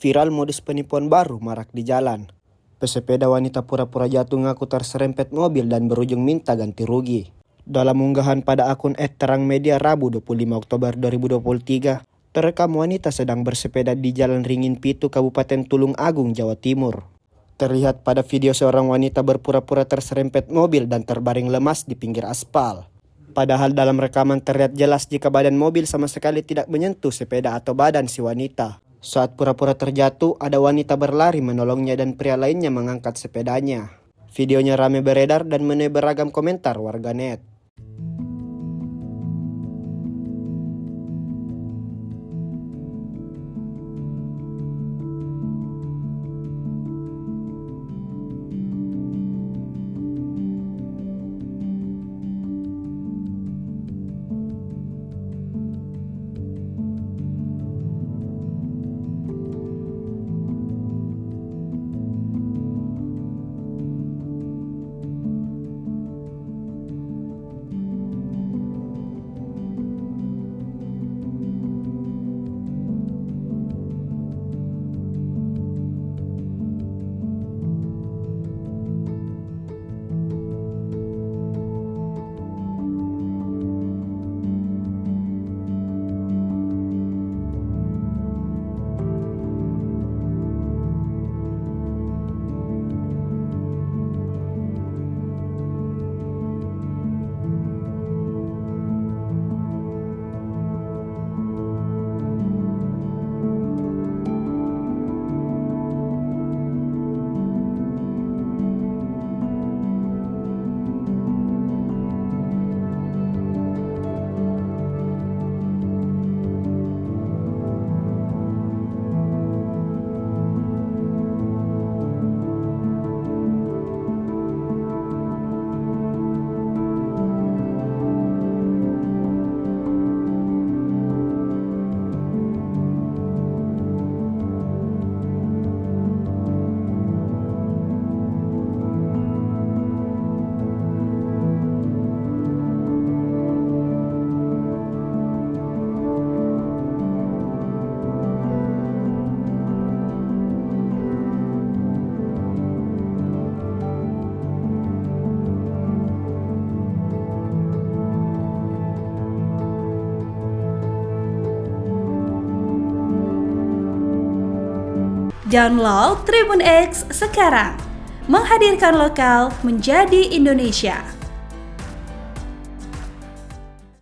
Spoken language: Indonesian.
Viral modus penipuan baru marak di jalan. Pesepeda wanita pura-pura jatuh ngaku terserempet mobil dan berujung minta ganti rugi. Dalam unggahan pada akun @terang media Rabu 25 Oktober 2023, terekam wanita sedang bersepeda di Jalan Ringin Pitu, Kabupaten Tulung Agung, Jawa Timur. Terlihat pada video seorang wanita berpura-pura terserempet mobil dan terbaring lemas di pinggir aspal. Padahal dalam rekaman terlihat jelas jika badan mobil sama sekali tidak menyentuh sepeda atau badan si wanita. Saat pura-pura terjatuh, ada wanita berlari menolongnya dan pria lainnya mengangkat sepedanya. Videonya ramai beredar dan menuai beragam komentar warganet. Download Tribun X sekarang, menghadirkan lokal menjadi Indonesia.